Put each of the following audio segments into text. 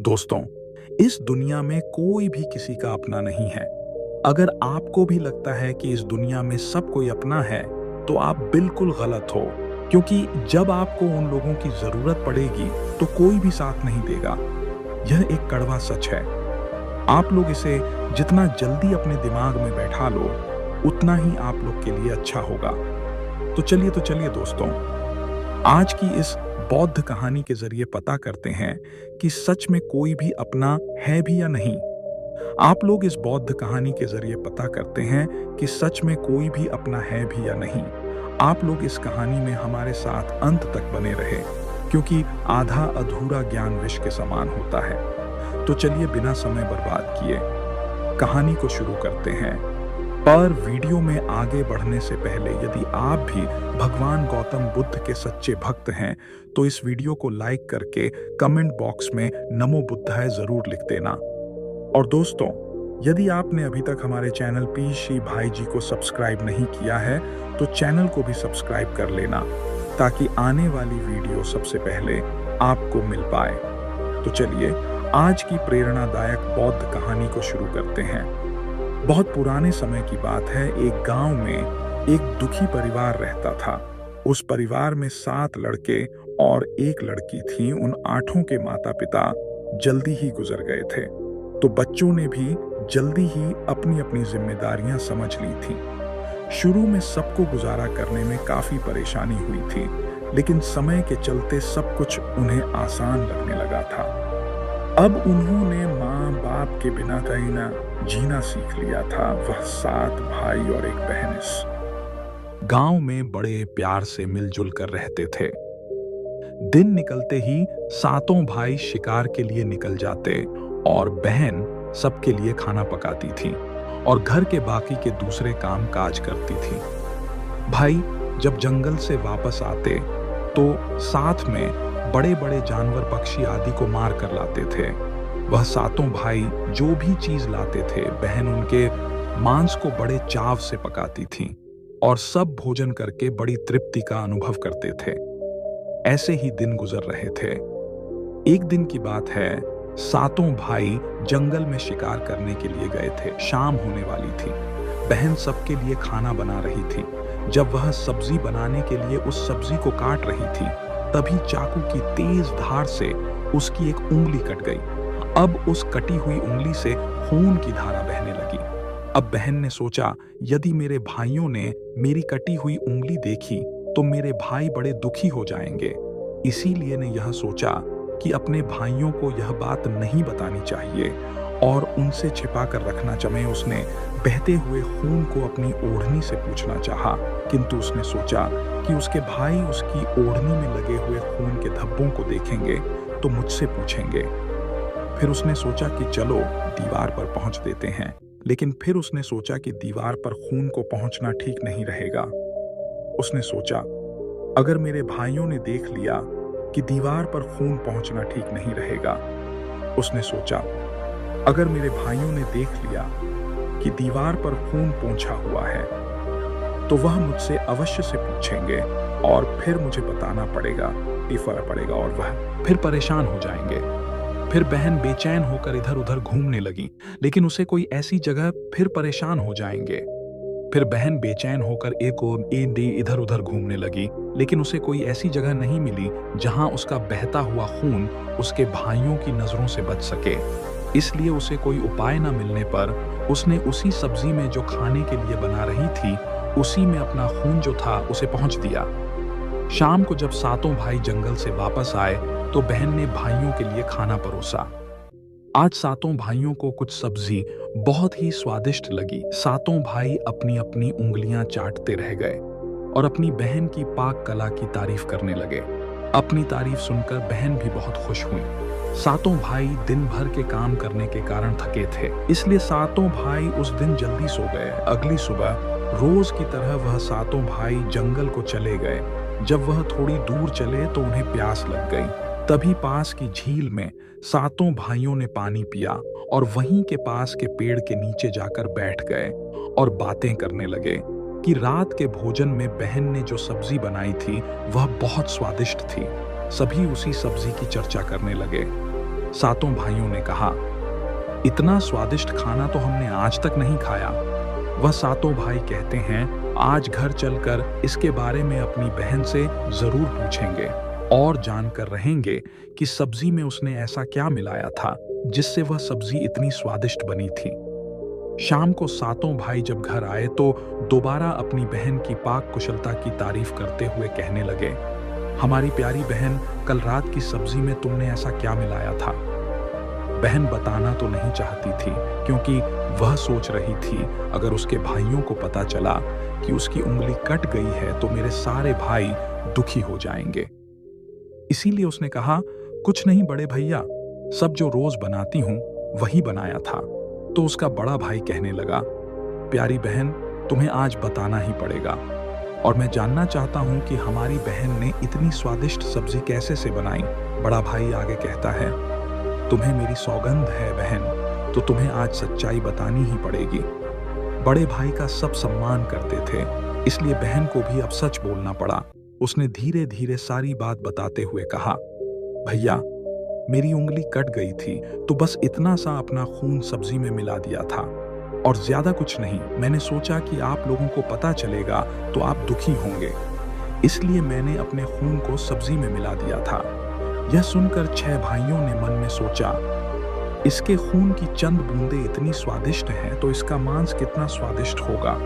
दोस्तों, इस दुनिया में कोई भी किसी का अपना नहीं है। अगर आपको भी लगता है कि इस दुनिया में सब कोई अपना है, तो आप बिल्कुल गलत हो, क्योंकि जब आपको उन लोगों की जरूरत पड़ेगी, तो कोई भी साथ नहीं देगा। यह एक कड़वा सच है। आप लोग इसे जितना जल्दी अपने दिमाग में बैठा लो, उतना ही आप लोग के लिए अच्छा होगा। तो चलिए दोस्तों, आज की इस बौद्ध कहानी के जरिए पता करते हैं कि सच में कोई भी अपना है भी या नहीं। आप लोग इस बौद्ध कहानी के जरिए पता करते हैं कि सच में कोई भी अपना है भी या नहीं। आप लोग इस कहानी में हमारे साथ अंत तक बने रहे, क्योंकि आधा अधूरा ज्ञान विष के समान होता है। तो चलिए बिना समय बर्बाद किए कहानी को शुरू करते हैं। पर वीडियो में आगे बढ़ने से पहले यदि आप भी भगवान गौतम बुद्ध के सच्चे भक्त हैं, तो इस वीडियो को लाइक करके कमेंट बॉक्स में नमो बुद्धाय जरूर लिख देना। और दोस्तों, यदि आपने अभी तक हमारे चैनल पीशी भाई जी को सब्सक्राइब नहीं किया है, तो चैनल को भी सब्सक्राइब कर लेना, ताकि आने वाली वीडियो सबसे पहले आपको मिल पाए। तो चलिए आज की प्रेरणादायक बौद्ध कहानी को शुरू करते हैं। बहुत पुराने समय की बात है। एक गांव में एक दुखी परिवार रहता था। उस परिवार में 7 लड़के और 1 लड़की थी। उन 8 के माता पिता जल्दी ही गुजर गए थे, तो बच्चों ने भी जल्दी ही अपनी अपनी जिम्मेदारियां समझ ली थी। शुरू में सबको गुजारा करने में काफी परेशानी हुई थी, लेकिन समय के चलते सब कुछ उन्हें आसान लगने लगा था। अब उन्होंने माँ बाप के बिना जीना सीख लिया था। वह 7 भाई और 1 बहन इस गांव में बड़े प्यार से मिलजुल कर रहते थे। दिन निकलते ही 7 भाई शिकार के लिए निकल जाते और बहन सबके लिए खाना पकाती थी और घर के बाकी के दूसरे काम काज करती थी। भाई जब जंगल से वापस आते तो साथ में बड़े बड़े जानवर पक्षी आदि को मार कर लाते थे। वह 7 भाई जो भी चीज लाते थे, बहन उनके मांस को बड़े चाव से पकाती थी और सब भोजन करके बड़ी तृप्ति का अनुभव करते थे। ऐसे ही दिन गुजर रहे थे। एक दिन की बात है, 7 भाई जंगल में शिकार करने के लिए गए थे। शाम होने वाली थी। बहन सबके लिए खाना बना रही थी। जब वह सब्जी बनाने के लिए उस सब्जी को काट रही थी, तभी चाकू की तेज धार से उसकी एक उंगली कट गई। अब उस कटी हुई उंगली से खून की धारा बहने लगी। अब बहन ने सोचा, यदि मेरे भाइयों ने मेरी कटी हुई उंगली देखी तो मेरे भाई बड़े दुखी हो जाएंगे। इसीलिए ने यह सोचा कि अपने भाइयों को यह बात नहीं बतानी चाहिए और उनसे छिपा कर रखना चाहिए। उसने बहते हुए खून को अपनी ओढ़नी से पूछना चाहा, किंतु उसने सोचा कि उसके भाई उसकी ओढ़नी में लगे हुए खून के धब्बों को देखेंगे तो मुझसे पूछेंगे। फिर उसने सोचा कि चलो दीवार पर पहुंच देते हैं, लेकिन फिर उसने सोचा कि दीवार पर खून को पहुंचना ठीक नहीं रहेगा। उसने सोचा, अगर मेरे भाइयों ने देख लिया कि दीवार पर खून पहुंचना ठीक नहीं रहेगा। उसने सोचा, अगर मेरे भाइयों ने देख लिया कि दीवार पर खून पोंछा हुआ है, तो वह मुझसे अवश्य से पूछेंगे और फिर मुझे बताना पड़ेगा, फर्क पड़ेगा और वह फिर परेशान हो जाएंगे। फिर बहन बेचैन होकर इधर उधर घूमने लगी, लेकिन उसे कोई ऐसी जगह फिर परेशान हो जाएंगे। फिर बहन बेचैन होकर एक और इधर उधर घूमने लगी, लेकिन उसे कोई ऐसी जगह नहीं मिली जहां उसका बहता हुआ खून उसके भाइयों की नजरों से बच सके। इसलिए उसे कोई उपाय न मिलने पर उसने उसी सब्जी में जो खाने के लिए बना रही थी, उसी में अपना खून जो था उसे पहुंच दिया। शाम को जब 7 भाई जंगल से वापस आए तो बहन ने भाइयों के लिए खाना परोसा। आज 7 भाइयों को कुछ सब्जी बहुत ही स्वादिष्ट लगी। 7 भाई अपनी अपनी उंगलियां चाटते रह गए और अपनी बहन की पाक कला की तारीफ करने लगे। अपनी तारीफ सुनकर बहन भी बहुत खुश हुई। 7 भाई दिन भर के काम करने के कारण थके थे, इसलिए 7 भाई उस दिन जल्दी सो गए। अगली सुबह रोज की तरह वह 7 भाई जंगल को चले गए। जब वह थोड़ी दूर चले तो उन्हें प्यास लग गई। तभी पास की झील में 7 भाइयों ने पानी पिया और वहीं के पास के पेड़ के नीचे जाकर बैठ गए और बातें करने लगे कि रात के भोजन में बहन ने जो सब्जी बनाई थी वह बहुत स्वादिष्ट थी। सभी उसी सब्जी की चर्चा करने लगे। सातों भाइयों ने कहा, इतना स्वादिष्ट खाना तो हमने आज तक नहीं खाया। वह सातों भाई कहते हैं, आज घर चलकर इसके बारे में अपनी बहन से जरूर पूछेंगे और जानकर रहेंगे कि सब्जी में उसने ऐसा क्या मिलाया था जिससे वह सब्जी इतनी स्वादिष्ट बनी थी। शाम को सातों भाई जब घर आए तो दोबारा अपनी बहन की पाक कुशलता की तारीफ करते हुए कहने लगे, हमारी प्यारी बहन, कल रात की सब्जी में तुमने ऐसा क्या मिलाया था? बहन बताना तो नहीं चाहती थी क्योंकि वह सोच रही थी अगर उसके भाइयों को पता चला कि उसकी उंगली कट गई है तो मेरे सारे भाई दुखी हो जाएंगे। इसीलिए उसने कहा, कुछ नहीं बड़े भैया, सब जो रोज बनाती हूं वही बनाया था। तो उसका बड़ा भाई कहने लगा, प्यारी बहन, तुम्हें आज बताना ही पड़ेगा और मैं जानना चाहता हूं कि हमारी बहन ने इतनी स्वादिष्ट सब्जी कैसे से बनाई। बड़ा भाई आगे कहता है, तुम्हें मेरी सौगंध है बहन, तो तुम्हें आज सच्चाई बतानी ही पड़ेगी। बड़े भाई का सब सम्मान करते थे, इसलिए बहन को भी अब सच बोलना पड़ा। उसने धीरे धीरे सारी बात बताते हुए कहा, भैया, मेरी उंगली कट गई थी तो बस इतना सा अपना खून सब्जी में मिला दिया था और ज्यादा कुछ नहीं। मैंने सोचा कि आप लोगों को पता चलेगा तो आप दुखी होंगे, इसलिए मैंने अपने खून को सब्जी में मिला दिया था। यह सुनकर 6 भाइयों ने मन में सोचा, इसके खून की चंद बूंदें इतनी स्वादिष्ट हैं तो इसका मांस कितना स्वादिष्ट होगा।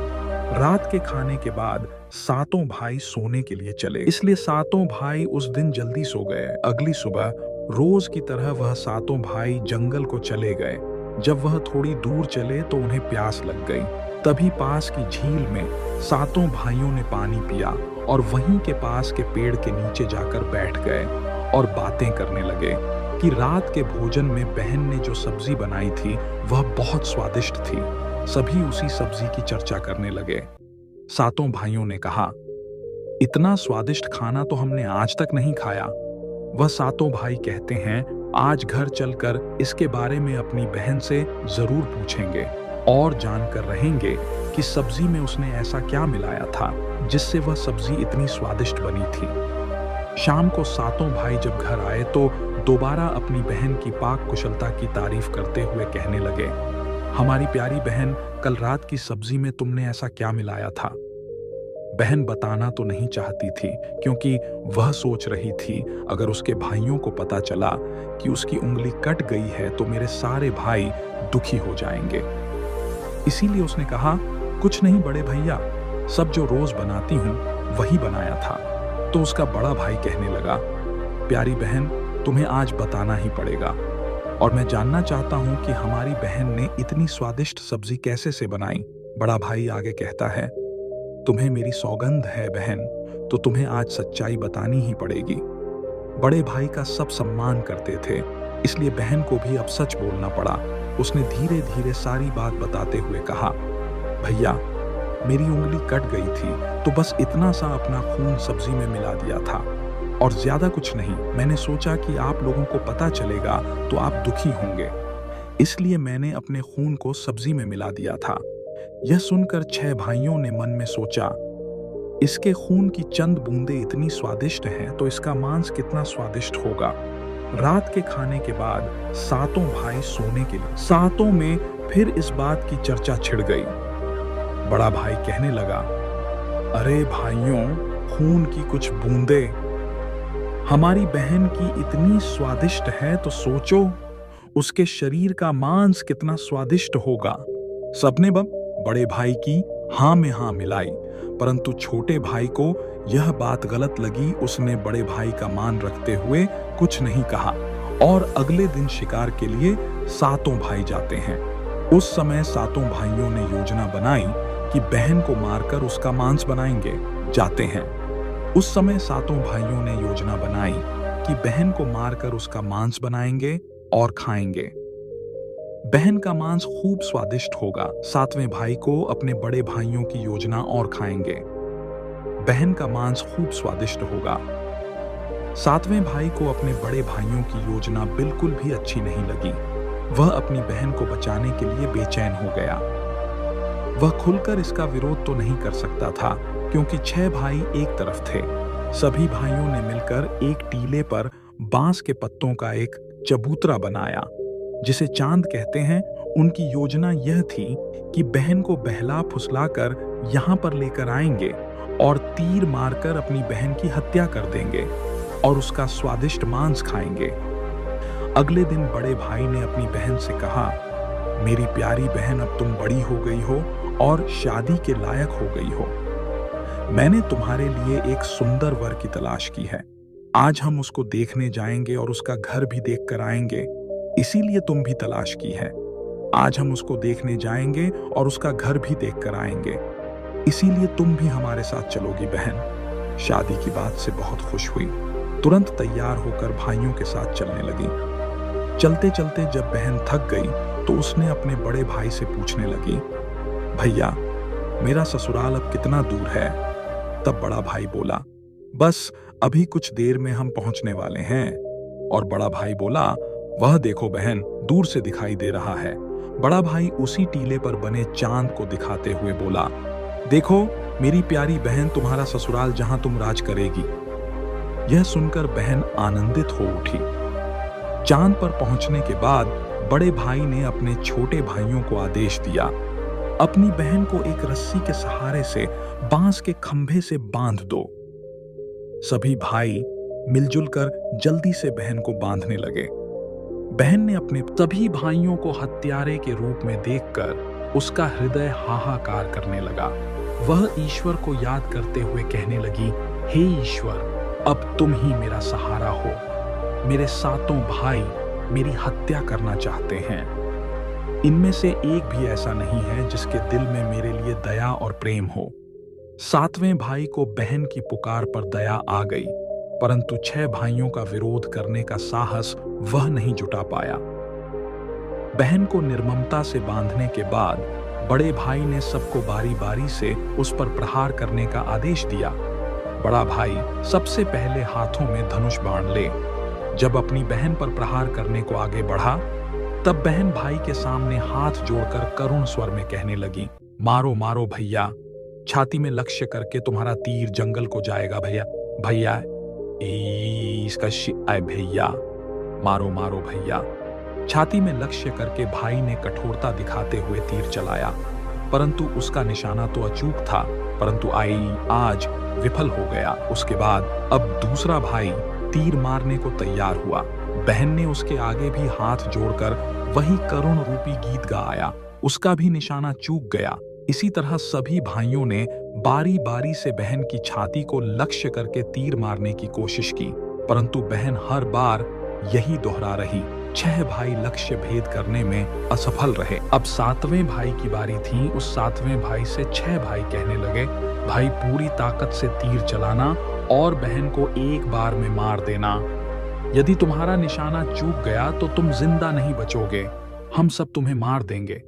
रात के खाने के बाद सातों भाई सोने के लिए चले, इसलिए सातों भाई उस दिन जल्दी सो गए। अगली सुबह रोज की तरह वह सातों भाई जंगल को चले गए। जब वह थोड़ी दूर चले तो उन्हें प्यास लग गई। तभी पास की झील में सातों भाइयों ने पानी पिया और वहीं के पास के पेड़ के नीचे जाकर बैठ गए और बातें करने लगे कि रात के भोजन में बहन ने जो सब्जी बनाई थी वह बहुत स्वादिष्ट थी। सभी उसी सब्जी की चर्चा करने लगे। सातों भाइयों ने कहा, इतना स्वादिष्ट खाना तो हमने आज तक नहीं खाया। वह सातों भाई कहते हैं, आज घर चलकर इसके बारे में अपनी बहन से जरूर पूछेंगे और जानकर रहेंगे कि सब्जी में उसने ऐसा क्या मिलाया था जिससे वह सब्जी इतनी स्वादिष्ट बनी थी। शाम को सातों भाई जब घर आए तो दोबारा अपनी बहन की पाक कुशलता की तारीफ करते हुए कहने लगे, हमारी प्यारी बहन, कल रात की सब्जी में तुमने ऐसा क्या मिलाया था? बहन बताना तो नहीं चाहती थी क्योंकि वह सोच रही थी अगर उसके भाइयों को पता चला कि उसकी उंगली कट गई है तो मेरे सारे भाई दुखी हो जाएंगे। इसीलिए उसने कहा, कुछ नहीं बड़े भैया, सब जो रोज बनाती हूं वही बनाया था। तो उसका बड़ा भाई कहने लगा, प्यारी बहन, तुम्हें आज बताना ही पड़ेगा और मैं जानना चाहता हूं कि हमारी बहन ने इतनी स्वादिष्ट सब्जी कैसे से बनाई। बड़ा भाई आगे कहता है, तुम्हें मेरी सौगंध है बहन, तो तुम्हें आज सच्चाई बतानी ही पड़ेगी। बड़े भाई का सब सम्मान करते थे, इसलिए बहन को भी अब सच बोलना पड़ा। उसने धीरे धीरे सारी बात बताते हुए कहा, भैया, मेरी उंगली कट गई थी तो बस इतना सा अपना खून सब्जी में मिला दिया था और ज्यादा कुछ नहीं। मैंने सोचा कि आप लोगों को पता चलेगा तो आप दुखी होंगे, इसलिए मैंने अपने खून को सब्जी में मिला दिया था। यह सुनकर 6 भाइयों ने मन में सोचा, इसके खून की चंद बूंदें इतनी स्वादिष्ट हैं तो इसका मांस कितना स्वादिष्ट होगा। रात के खाने के बाद सातों भाई सोने के लिए, सातों में फिर इस बात की चर्चा छिड़ गई। बड़ा भाई कहने लगा, अरे भाइयों, खून की कुछ बूंदें हमारी बहन की इतनी स्वादिष्ट है तो सोचो उसके शरीर का मांस कितना स्वादिष्ट होगा। सबने बड़े भाई की हाँ में हाँ मिलाई, परंतु छोटे भाई को यह बात गलत लगी। उसने बड़े भाई का मान रखते हुए कुछ नहीं कहा और अगले दिन शिकार के लिए सातों भाई जाते हैं। उस समय सातों भाइयों ने योजना बनाई कि बहन को मारकर उसका मांस बनाएंगे। जाते हैं। उस समय सातों भाइयों ने योजना बनाई कि बहन को मारकर उसका मांस बनाएंगे और खाएंगे। बहन का मांस खूब स्वादिष्ट होगा। सातवें भाई को अपने बड़े भाइयों की योजना और खाएंगे। बहन का मांस खूब स्वादिष्ट होगा। सातवें भाई को अपने बड़े भाइयों की योजना बिल्कुल भी अच्छी नहीं लगी। वह अपनी बहन को बचाने के लिए बेचैन हो गया। वह खुलकर इसका विरोध तो नहीं कर सकता था क्योंकि 6 भाई एक तरफ थे। सभी भाइयों ने मिलकर एक टीले पर बांस के पत्तों का एक चबूतरा बनाया, जिसे चांद कहते हैं। उनकी योजना यह थी कि बहन को बहला फुसलाकर यहाँ पर लेकर आएंगे और तीर मारकर अपनी बहन की हत्या कर देंगे और उसका स्वादिष्ट मांस खाएंगे। अगले दिन बड़े भाई ने अपनी बहन से कहा, मेरी प्यारी बहन, अब तुम बड़ी हो गई हो और शादी के लायक हो गई हो। मैंने तुम्हारे लिए एक सुंदर वर की तलाश की है। आज हम उसको देखने जाएंगे और उसका घर भी देख कर आएंगे, इसीलिए तुम भी तलाश की है। आज हम उसको देखने जाएंगे और उसका घर भी देख कर आएंगे, इसीलिए तुम भी हमारे साथ चलोगी बहन। शादी की बात से बहुत खुश हुई, तुरंत तैयार होकर भाइयों के साथ चलने लगी। चलते चलते जब बहन थक गई तो उसने अपने बड़े भाई से पूछने लगी, भैया, मेरा ससुराल अब कितना दूर है? तब बड़ा भाई बोला, बस अभी कुछ देर में हम पहुंचने वाले हैं। और बड़ा भाई बोला, वह देखो बहन, दूर से दिखाई दे रहा है। बड़ा भाई उसी टीले पर बने चांद को दिखाते हुए बोला, देखो मेरी प्यारी बहन, तुम्हारा ससुराल जहां तुम राज करेगी। यह सुनकर बहन आनंदित हो उठी। चांद पर पहुंचने के बाद बड़े भाई ने अपने छोटे भाइयों को आदेश दिया, अपनी बहन को एक रस्सी के सहारे से बांस के खंभे से बांध दो। सभी भाई मिलजुल कर जल्दी से बहन को बांधने लगे। बहन ने अपने सभी भाइयों को हत्यारे के रूप में देखकर उसका हृदय हाहाकार करने लगा। वह ईश्वर को याद करते हुए कहने लगी, हे ईश्वर, अब तुम ही मेरा सहारा हो। मेरे सातों भाई मेरी हत्या करना चाहते हैं। इनमें से एक भी ऐसा नहीं है जिसके दिल में मेरे लिए दया और प्रेम हो। सातवें भाई को बहन की पुकार पर दया आ गई, परंतु 6 भाइयों का विरोध करने का साहस वह नहीं जुटा पाया। बहन को निर्ममता से बांधने के बाद बड़े भाई ने सबको बारी बारी से उस पर प्रहार करने का आदेश दिया। बड़ा भाई सबसे पहले हाथों में धनुष बाण ले जब अपनी बहन पर प्रहार करने को आगे बढ़ा, तब बहन भाई के सामने हाथ जोड़कर करुण स्वर में कहने लगी, मारो मारो भैया, छाती में लक्ष्य करके तुम्हारा तीर जंगल को जाएगा भैया। भैया इसका आए भैया, मारो मारो भैया। छाती में लक्ष्य करके भाई ने कठोरता दिखाते हुए तीर चलाया, परंतु उसका निशाना तो अचूक था, परंतु आज विफल हो गया। उसके बाद अब दूसरा भाई तीर मारने को तैयार हुआ। बहन ने उसके आगे भी हाथ जोड़कर वही करुण रूपी गीत गाया, उसका भी निशाना चूक गया। इसी तरह सभी भाइयों ने बारी बारी से बहन की छाती को लक्ष्य करके तीर मारने की कोशिश की, परंतु बहन हर बार यही दोहरा रही। 6 भाई लक्ष्य भेद करने में असफल रहे। अब 7वें भाई की बारी थी। उस 7वें भाई से 6 भाई कहने लगे, भाई पूरी ताकत से तीर चलाना और बहन को एक बार में मार देना। यदि तुम्हारा निशाना चूक गया तो तुम जिंदा नहीं बचोगे, हम सब तुम्हें मार देंगे।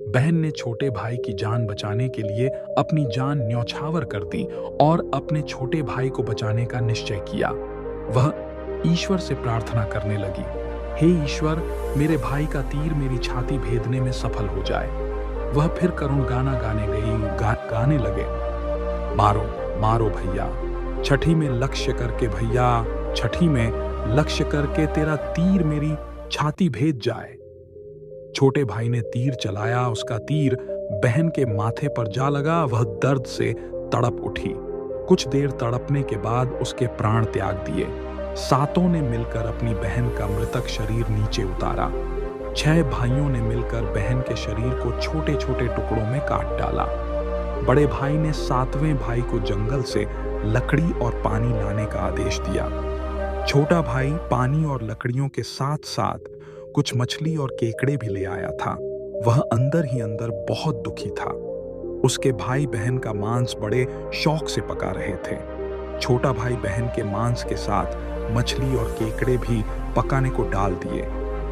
बहन ने छोटे भाई की जान बचाने के लिए अपनी जान न्यौछावर कर दी और अपने छोटे भाई को बचाने का निश्चय किया। वह ईश्वर से प्रार्थना करने लगी, हे ईश्वर, मेरे भाई का तीर मेरी छाती भेदने में सफल हो जाए। वह फिर करुण गाना गाने लगे, मारो मारो भैया, छठी में लक्ष्य करके भैया, छठी में लक्ष्य करके तेरा तीर मेरी छाती भेद जाए। छोटे भाई ने तीर चलाया, उसका तीर बहन के माथे पर जा लगा। वह दर्द से तड़प उठी। कुछ देर तड़पने के बाद उसके प्राण त्याग दिए। सातों ने मिलकर अपनी बहन का मृतक शरीर नीचे उतारा। 6 भाइयों ने मिलकर बहन के शरीर को छोटे छोटे टुकड़ों में काट डाला। बड़े भाई ने 7वें भाई को जंगल से लकड़ी और पानी लाने का आदेश दिया। छोटा भाई पानी और लकड़ियों के साथ साथ कुछ मछली और केकड़े भी ले आया था। वह अंदर ही अंदर बहुत दुखी था। उसके भाई बहन का मांस बड़े शौक से पका रहे थे। छोटा भाई बहन के मांस के साथ मछली और केकड़े भी पकाने को डाल दिए,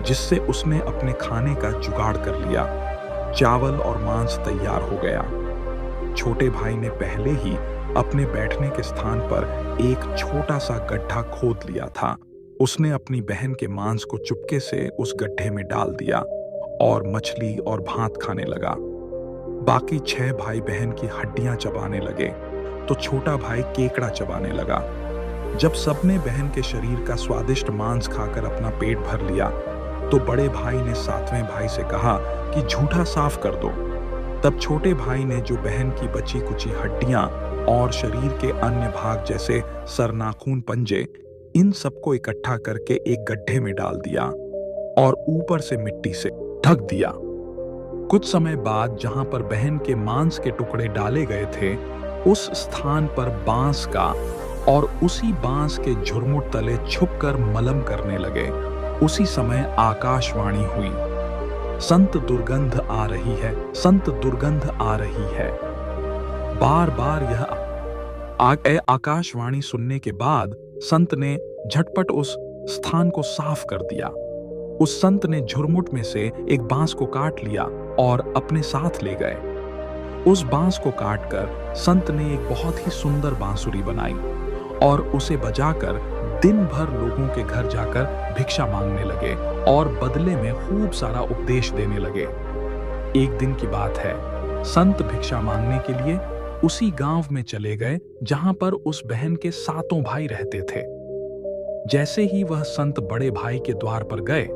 जिससे उसने अपने खाने का जुगाड़ कर लिया। चावल और मांस तैयार हो गया। छोटे भाई ने पहले ही अपने बैठने के स्थान पर एक छोटा सा गड्ढा खोद लिया था। उसने अपनी बहन के मांस को चुपके से उस गड्ढे में डाल दिया और मछली और भात खाने लगा। बाकी 6 भाई बहन की हड्डियां चबाने लगे तो छोटा भाई केकड़ा चबाने लगा। जब सबने बहन के शरीर का स्वादिष्ट मांस खाकर अपना पेट भर लिया, तो बड़े भाई ने सातवें भाई से कहा कि झूठा साफ कर दो। तब छोटे भाई ने जो बहन की बची कुची हड्डियां और शरीर के अन्य भाग जैसे सर, नाखून, पंजे, इन सबको इकट्ठा करके एक गड्ढे में डाल दिया और ऊपर से मिट्टी से ढक दिया। कुछ समय बाद जहां पर बहन के मांस के टुकड़े डाले गए थे, उस स्थान पर बांस का और उसी बांस के झुरमुट तले छुपकर मलम करने लगे। उसी समय आकाशवाणी हुई, संत दुर्गंध आ रही है, संत दुर्गंध आ रही है। बार बार यह आकाशवाणी सुनने के बाद संत ने झटपट उस स्थान को साफ कर दिया। उस संत ने झुरमुट में से एक बांस को काट लिया और अपने साथ ले गए। उस बांस को काटकर संत ने एक बहुत ही सुंदर बांसुरी बनाई और उसे बजाकर दिन भर लोगों के घर जाकर भिक्षा मांगने लगे और बदले में खूब सारा उपदेश देने लगे। एक दिन की बात है, संत भिक्षा मांगने के लिए उसी गांव में चले गए जहां पर उस बहन के सातों भाई रहते थे। जैसे ही वह संत बड़े भाई के द्वार पर गए,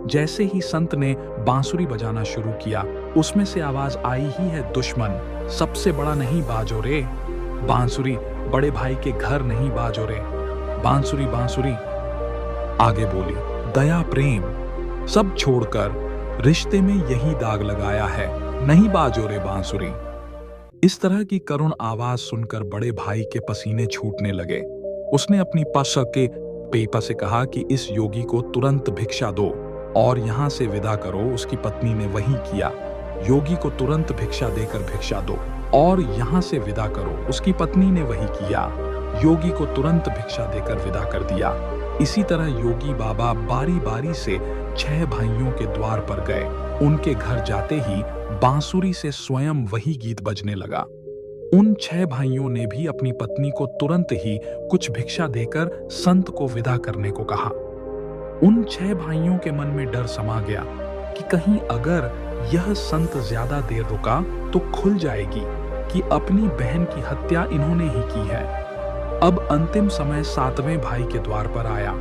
जैसे ही संत ने बांसुरी बजाना शुरू किया, उसमें से आवाज आई ही है, दुश्मन सबसे बड़ा नहीं बाजो रे, बांसुरी बड़े भाई के घर नहीं बाजो रे, बांसुरी बांसुरी। आगे बोली, दया प्रेम सब छोड़कर रिश्ते में यही दाग लगाया है, नहीं बाजो रे बांसुरी। इस तरह की करुण आवाज सुनकर बड़े भाई के पसीने छूटने लगे। उसने अपनी पश के पेपा से कहा कि इस योगी को तुरंत भिक्षा दो और यहां से विदा करो। उसकी पत्नी ने वही किया। योगी को तुरंत भिक्षा देकर भिक्षा दो और यहां से विदा करो। उसकी पत्नी ने वही किया। योगी को तुरंत भिक्षा देकर विदा कर दिया। इसी तरह योगी बाबा बारी बारी से 6 भाइयों के द्वार पर गए। उनके घर जाते ही बांसुरी से स्वयं वही गीत बजने लगा। उन 6 भाइयों ने भी अपनी पत्नी को तुरंत ही कुछ भिक्षा देकर संत को विदा करने को कहा। उन 6 भाइयों के मन में डर समा गया कि कहीं अगर यह संत ज्यादा देर रुका तो खुल जाएगी कि अपनी बहन की हत्या इन्होंने ही की है। अब अंतिम समय 7वें भाई के द्वार पर आया।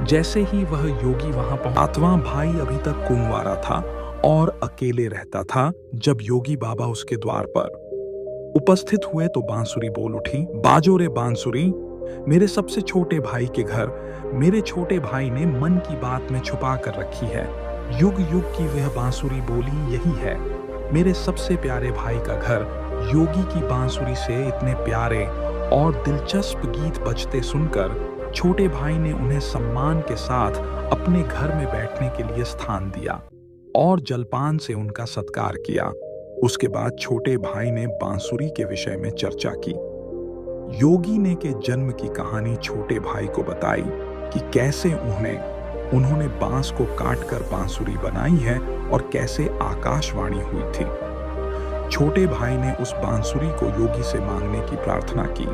जैसे ही वह योगी वहां पहुंचा, 7वां भाई अभी तक कुंवारा था और अकेले रहता था। जब योगी बाबा उसके द्वार पर उपस्थित हुए तो बांसुरी बोल उठी, बाजो रे बांसुरी, मेरे सबसे छोटे भाई के घर मेरे छोटे भाई ने मन की बात में छुपा कर रखी है। युग युग की वह बांसुरी बोली यही है। मेरे सबसे प्यारे भाई का घर योगी की बांसुरी से इतने प्यारे और दिलचस्प गीत बजते सुनकर छोटे भाई ने उन्हें सम्मान के साथ अपने घर में बैठने के लिए स्थान दिया और जलपान से उनका सत्कार किया। उसके बाद छोटे भाई ने बांसुरी के विषय में चर्चा की। योगी ने के जन्म की कहानी छोटे भाई को बताई कि कैसे उन्होंने बांस को काटकर बांसुरी बनाई है और कैसे आकाशवाणी हुई थी। छोटे भाई ने उस बांसुरी को योगी से मांगने की प्रार्थना की।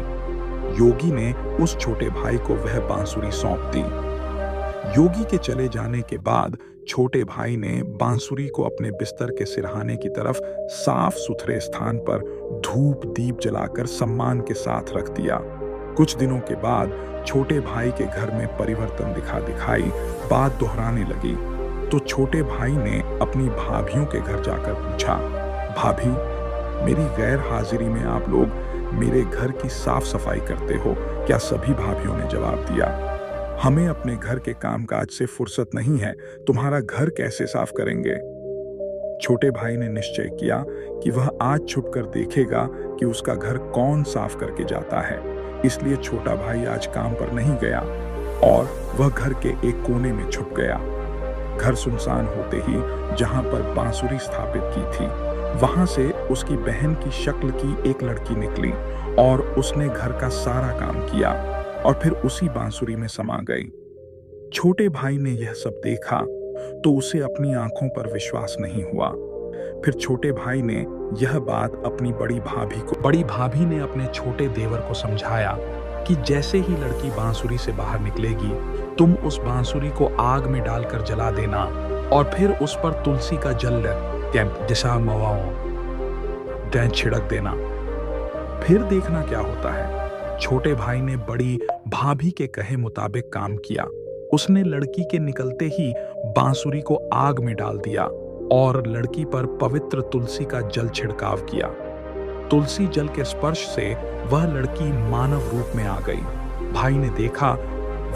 योगी ने उस छोटे भाई को वह बांसुरी सौंप दी। योगी के चले जाने के बाद छोटे भाई ने बांसुरी को अपने बिस्तर के सिरहाने की तरफ साफ सुथरे स्थान पर धूप दीप जलाकर सम्मान के साथ रख दिया। कुछ दिनों के बाद छोटे भाई के घर में परिवर्तन दिखाई बात दोहराने लगी तो छोटे भाई ने अपनी भाभियों के घर जाकर पूछा, भाभी, मेरी गैर हाजिरी में आप लोग मेरे घर की साफ सफाई करते हो क्या? सभी भाभियों ने जवाब दिया, हमें अपने घर के कामकाज से फुर्सत नहीं है, तुम्हारा घर कैसे साफ करेंगे? छोटे भाई ने निश्चय किया कि वह आज छुपकर देखेगा कि उसका घर कौन साफ करके जाता है। इसलिए छोटा भाई आज काम पर नहीं गया और वह घर के एक कोने में छुप गया। घर सुनसान होते ही जहां पर बांसुरी स्थापित की थी, वहां से उसकी बहन की शक्ल की एक लड़की निकली और उसने घर का सारा काम किया और फिर उसी बांसुरी में समा गई। छोटे भाई ने यह सब देखा तो उसे अपनी आंखों पर विश्वास नहीं हुआ। फिर छोटे भाई ने यह बात अपनी बड़ी भाभी ने अपने छोटे देवर को समझाया कि जैसे ही लड़की बांसुरी से बाहर निकलेगी, तुम उस बांसुरी को आग में डालकर जला देना और फिर उस पर तुलसी का जल दिशा मवाओं छिड़क देना। फिर देखना क्या होता है। छोटे भाई ने बड़ी भाभी के कहे मुताबिक काम किया। उसने लड़की के निकलते ही बांसुरी को आग में डाल दिया और लड़की पर पवित्र तुलसी का जल छिड़काव किया। तुलसी जल के स्पर्श से वह लड़की मानव रूप में आ गई। भाई ने देखा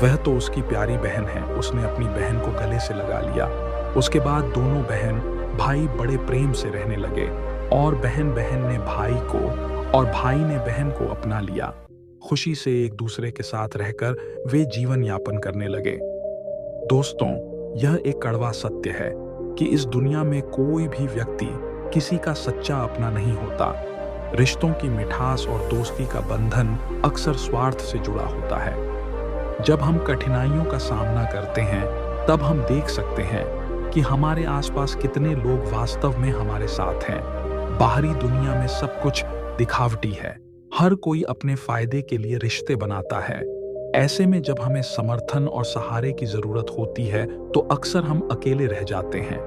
वह तो उसकी प्यारी बहन है। उसने अपनी बहन को गले से लगा लिया। उसके बाद दोनों बहन भाई बड़े प्रेम से रहने लगे और बहन ने भाई को और भाई ने बहन को अपना लिया। खुशी से एक दूसरे के साथ रहकर वे जीवन यापन करने लगे। दोस्तों, यह एक कड़वा सत्य है कि इस दुनिया में कोई भी व्यक्ति किसी का सच्चा अपना नहीं होता। रिश्तों की मिठास और दोस्ती का बंधन अक्सर स्वार्थ से जुड़ा होता है। जब हम कठिनाइयों का सामना करते हैं, तब हम देख सकते हैं कि हमारे आसपास कितने लोग वास्तव में हमारे साथ हैं। बाहरी दुनिया में सब कुछ दिखावटी है। हर कोई अपने फायदे के लिए रिश्ते बनाता है। ऐसे में जब हमें समर्थन और सहारे की जरूरत होती है, तो अक्सर हम अकेले रह जाते हैं।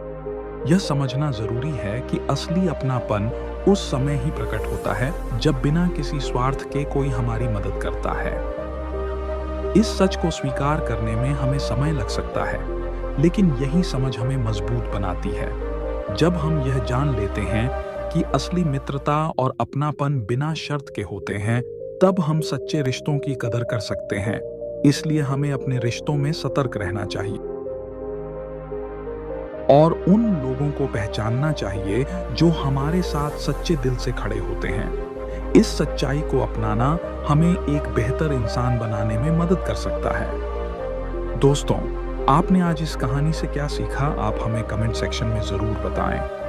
यह समझना जरूरी है कि असली अपनापन उस समय ही प्रकट होता है जब बिना किसी स्वार्थ के कोई हमारी मदद करता है। इस सच को स्वीकार करने में हमें समय लग सकता है, लेकिन यही समझ हमें मजबूत बनाती है। जब हम यह जान लेते हैं कि असली मित्रता और अपनापन बिना शर्त के होते हैं, तब हम सच्चे रिश्तों की कदर कर सकते हैं। इसलिए हमें अपने रिश्तों में सतर्क रहना चाहिए और उन लोगों को पहचानना चाहिए जो हमारे साथ सच्चे दिल से खड़े होते हैं। इस सच्चाई को अपनाना हमें एक बेहतर इंसान बनाने में मदद कर सकता है। दोस्तों, आपने आज इस कहानी से क्या सीखा? आप हमें कमेंट सेक्शन में जरूर बताएं।